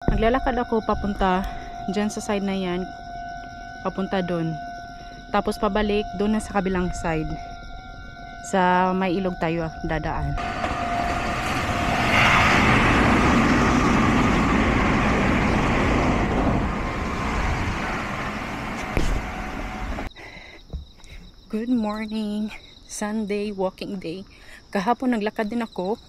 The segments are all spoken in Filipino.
Naglalakad ako papunta dyan sa side na yan, papunta doon. Tapos pabalik doon na sa kabilang side. Sa may ilog tayo dadaan. Good morning. Sunday, walking day. Kahapon naglakad din ako,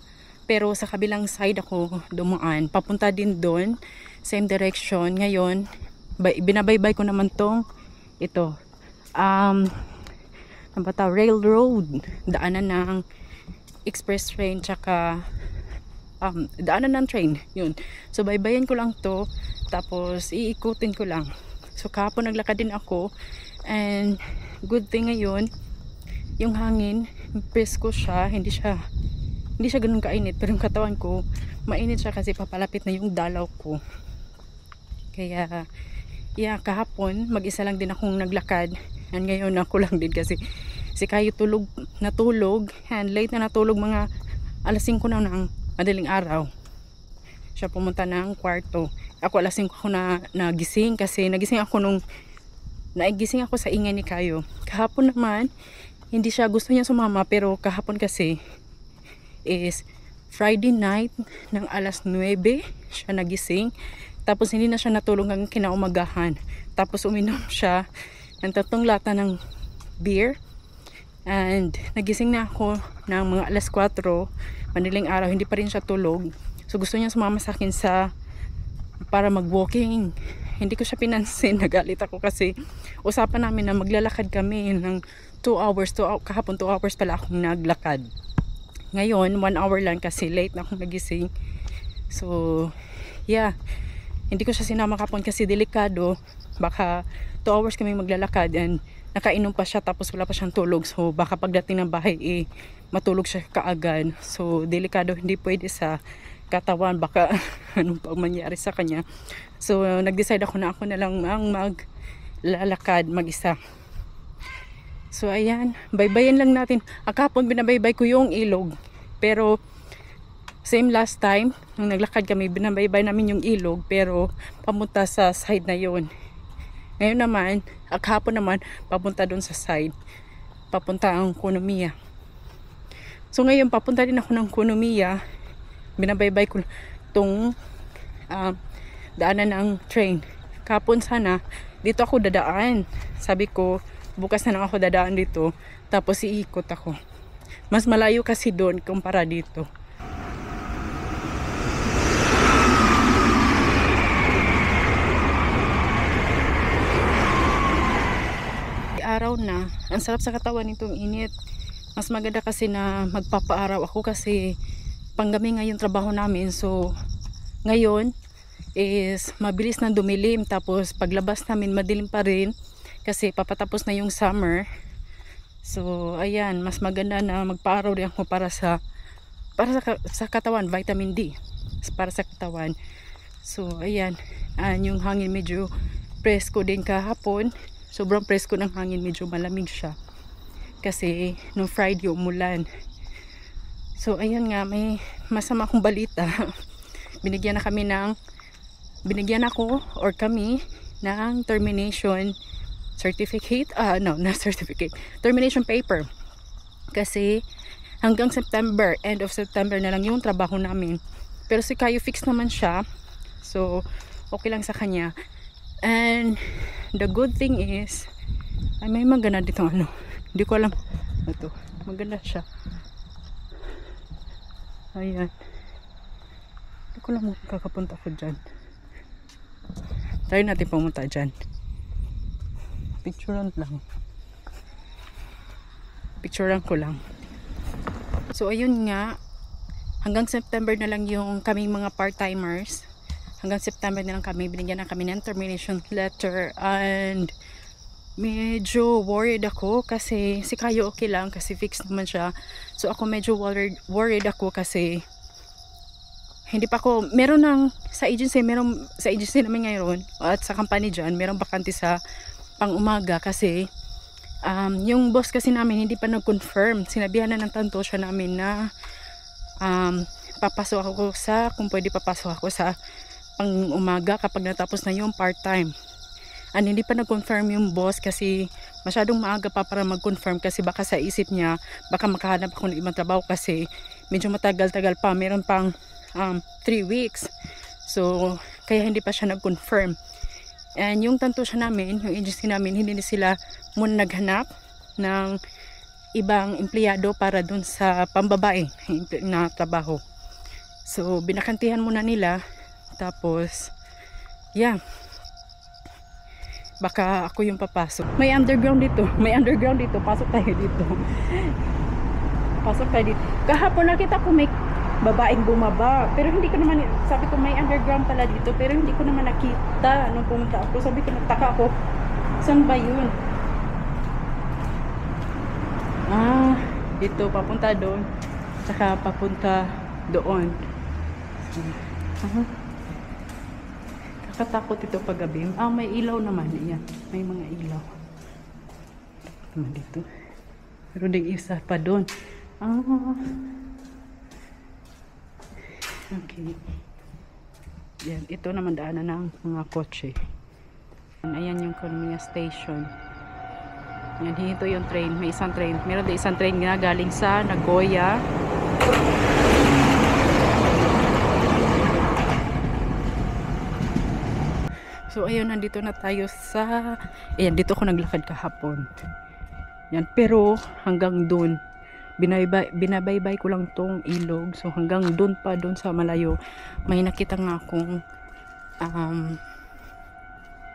pero sa kabilang side ako dumaan. Papunta din doon, same direction. Ngayon, binabaybay ko naman tong ito. Railroad. Daanan ng express train, tsaka daanan ng train. Yun. So, baybayan ko lang to, tapos iikutin ko lang. So, kahapon naglakad din ako, and good thing ngayon, yung hangin, presko siya, hindi siya ganun kainit, pero yung katawan ko, mainit siya kasi papalapit na yung dalaw ko. Kaya, kahapon, mag-isa lang din akong naglakad, and ngayon ako lang din kasi si Kayo natulog, and late na natulog, mga alas 5 na ng madaling araw. Siya pumunta ng kwarto. Ako alas 5 ako na nagising kasi nagising ako sa ingay ni Kayo. Kahapon naman, hindi siya gusto niya sumama, pero kahapon kasi is Friday night ng alas 9 siya nagising. Tapos hindi na siya natulog hanggang kinaumagahan. Tapos uminom siya ng 3 lata ng beer. And nagising na ako ng mga alas 4, madaling araw, hindi pa rin siya tulog. So gusto niya sumama sa akin para mag-walking. Hindi ko siya pinansin, nagalit ako kasi usapan namin na maglalakad kami ng 2 hours. Kahapon 2 hours pala akong naglakad. Ngayon 1 hour lang kasi late na akong nagising. So hindi ko siya sinama kahapon kasi delikado. Baka 2 hours kami maglalakad and nakainom pa siya tapos wala pa siyang tulog. So baka pagdating ng bahay matulog siya kaagad. So delikado, hindi pwede sa katawan, baka anong pang mangyari sa kanya. So nag-decide ako na ako na lang ang maglalakad mag-isa. So ayan, baybayin lang natin. Kahapon binabaybay ko yung ilog, pero same last time nung naglakad kami, binabaybay namin yung ilog pero papunta sa side na yon. Ngayon naman, kahapon naman papunta doon sa side, papunta ang Kunomiya. So ngayon papunta din ako ng Kunomiya. Binabaybay ko tong daanan ng train. Kapon sana dito ako dadaan. Sabi ko bukas na lang ako dadaan dito, tapos iikot ako. Mas malayo kasi doon kumpara dito. Araw na, ang sarap sa katawan nitong init. Mas maganda kasi na magpapaaraw ako kasi panggabi ngayon trabaho namin. So ngayon is mabilis na dumilim, tapos paglabas namin madilim pa rin kasi papatapos na yung summer. So ayan, mas maganda na magpaaraw rin ako para sa katawan, vitamin D para sa katawan. So ayan, yung hangin medyo presko din kahapon. Sobrang presko ng hangin, medyo malamig siya kasi nung Friday umulan. So ayan nga, may masama akong balita. Binigyan ako or kami ng termination certificate. Termination paper. Kasi hanggang September, end of September na lang yung trabaho namin. Pero si Kayo fix naman siya. So okay lang sa kanya. And the good thing is, may maganda dito hindi ko alam. Ito, maganda siya. Ayan. Hindi ko lang kakapunta ako dyan. Try natin pumunta dyan. Picturean ko lang. So ayun nga, hanggang September na lang yung kaming mga part-timers. Hanggang September na lang kami, binigyan na kami ng termination letter. And medyo worried ako kasi si Kayo okay lang kasi fixed naman siya. So ako medyo worried ako kasi hindi pa ako, sa agency namin ngayon at sa company dyan, meron bakante sa pang-umaga kasi yung boss kasi namin hindi pa nag-confirm. Sinabihan na ng tanto siya namin na kung pwede papasok ako sa pang umaga kapag natapos na yung part-time. And hindi pa nag-confirm yung boss kasi masyadong maaga pa para mag-confirm kasi baka sa isip niya baka makahanap ako ng ibang trabaho kasi medyo matagal-tagal pa, meron pang 3 weeks. So kaya hindi pa siya nag-confirm. And yung tanto siya namin, yung agency namin, hindi sila muna naghanap ng ibang empleyado para dun sa pambabae na trabaho. So binakantihan muna nila, tapos yeah, baka ako yung papasok. May underground dito. May underground dito. Pasok tayo dito. Pasok tayo dito. Kahapon nakita ko may babaeng bumaba. Pero hindi ko naman, sabi ko may underground pala dito. Pero hindi ko naman nakita nung pumunta ako. Sabi ko, nagtaka ako. Saan ba yun? Dito. Papunta doon. Tsaka papunta doon. Katakot ito pag gabi. May ilaw naman. Yan. May mga ilaw. Naman dito. Pero ding isa pa doon. Okay. Yan. Ito naman daanan ng mga kotse. Ayan yung Konya Station. Yan. Dito yung train. May isang train. Meron din isang train na galing sa Nagoya. So ayun, nandito na tayo sa, ayan, dito ako naglakad kahapon. Yan, pero hanggang doon binabaybay ko lang tong ilog. So hanggang doon pa, doon sa malayo, may nakita nga akong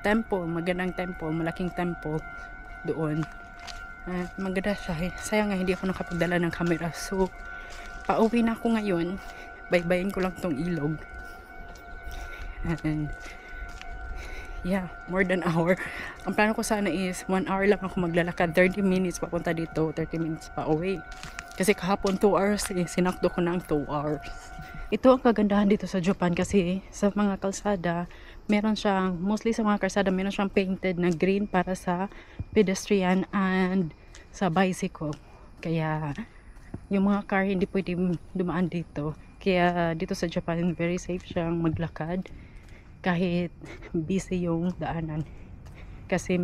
temple, magandang temple, malaking temple doon. Maganda siya. Sayang nga hindi ako nakapagdala ng camera. So pauwi na ako ngayon. Baybayin ko lang tong ilog. And yeah, more than an hour. Ang plano ko sana is 1 hour lang ako maglalakad. 30 minutes papunta dito, 30 minutes pa uwi. Kasi kahapon 2 hours sinakto ko ng 2 hours. Ito ang kagandahan dito sa Japan kasi sa mga kalsada, meron siyang, mostly sa mga kalsada, meron siyang painted na green para sa pedestrian and sa bicycle. Kaya yung mga car hindi pwede dumaan dito. Kaya dito sa Japan, very safe siyang maglakad kahit busy yung daanan. Kasi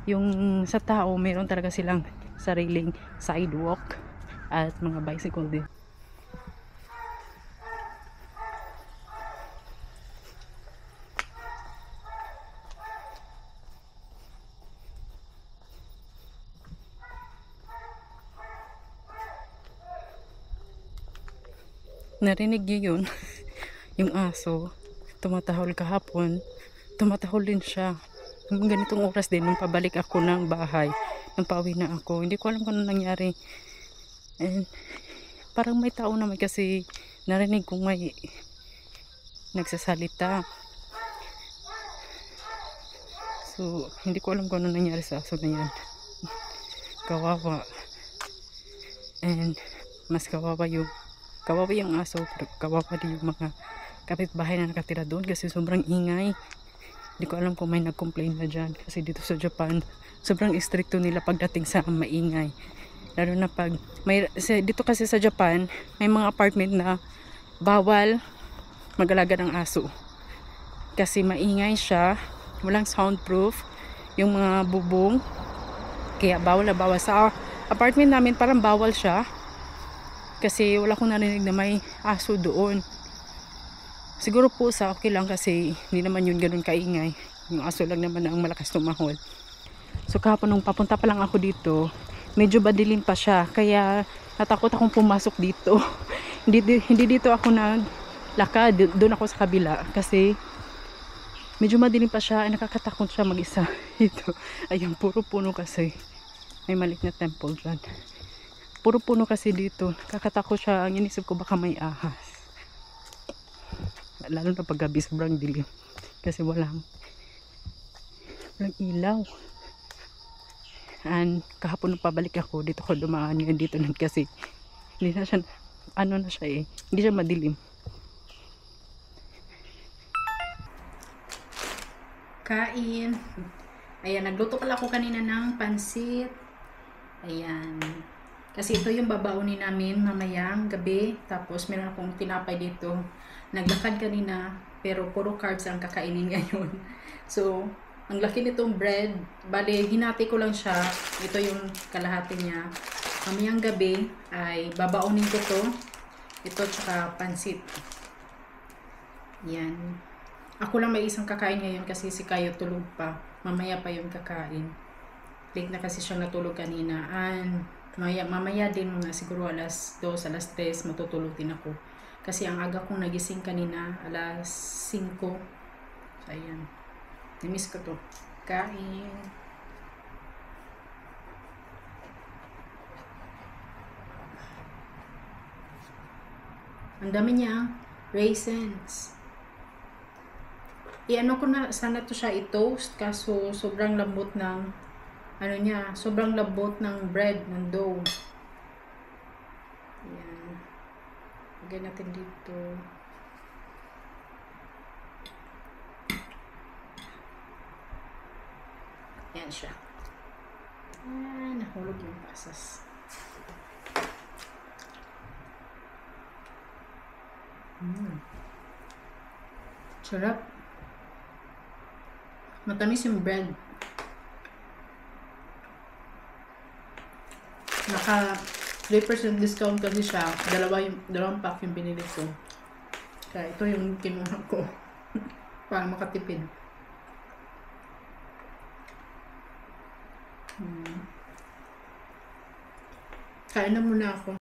yung sa tao, meron talaga silang sariling sidewalk at mga bicycle din. Narinig niyo yun? Yung aso tumatahol kahapon, tumatahol din siya. Yung ganitong oras din, nung pabalik ako ng bahay, nung pauwi na ako, hindi ko alam kung ano nangyari. And parang may tao naman kasi narinig kong may nagsasalita. So hindi ko alam kung ano nangyari sa aso na yan. Kawawa. And mas kawawa yung aso, pero kawawa din yung mga kapitbahay na nakatira doon kasi sobrang ingay. Hindi ko alam kung may nag-complain na dyan kasi dito sa Japan sobrang istrikto nila pagdating sa maingay, lalo na pag dito kasi sa Japan may mga apartment na bawal mag-alaga ng aso kasi maingay siya, walang soundproof yung mga bubong, kaya bawal na bawal. Sa apartment namin parang bawal siya kasi wala akong narinig na may aso doon. Siguro po sa okay lang kasi hindi naman yun ganun kaingay. Yung aso lang naman ang malakas tumahol. So kahapon nung papunta pa lang ako dito, medyo badilim pa siya. Kaya natakot akong pumasok dito. hindi dito ako naglakad. Doon ako sa kabila. Kasi medyo madilim pa siya. Nakakatakot siya mag-isa. Ito. Ayan, puro puno kasi. May maliit na temple dyan. Puro puno kasi dito. Nakakatakot siya. Ang inisip ko baka may ahas. Lalo na pag gabi sobrang dilim kasi walang ilaw. And kahapon nung pabalik ako dito ko dumaan yun dito nun kasi hindi na siya hindi siya madilim. Kain. Ayan, nagluto pala ako kanina ng pansit. Ayan, Kasi ito yung babaunin namin mamayang gabi. Tapos meron akong tinapay dito. Naglakad kanina, pero puro carbs ang kakainin ngayon. So, ang laki nitong bread. Bale, hinati ko lang siya. Ito yung kalahati niya. Mamayang gabi ay babaunin ko to. Ito tsaka pansit. Yan. Ako lang may isang kakain ngayon kasi si Kayo tulog pa. Mamaya pa yung kakain. Late na kasi siya natulog kanina. And mamaya din mga siguro alas 2, alas 3 matutulog din ako. Kasi ang aga kong nagising kanina, alas 5. So, ayan. Namiss ko to. Kain. Ang dami niya. Raisins. I-ano ko na, sana to siya i-toast. Kaso sobrang lambot ng, ano niya, sobrang lambot ng bread, ng dough. Ayan. Lagay natin dito. Ayan siya. Nahulog yung pasas. Sarap. Matamis yung bread. Naka 3% discount kasi siya. Dalawang pack yung binili ko. Kaya ito yung kinuha ko. Para makatipid. Kain na muna ako.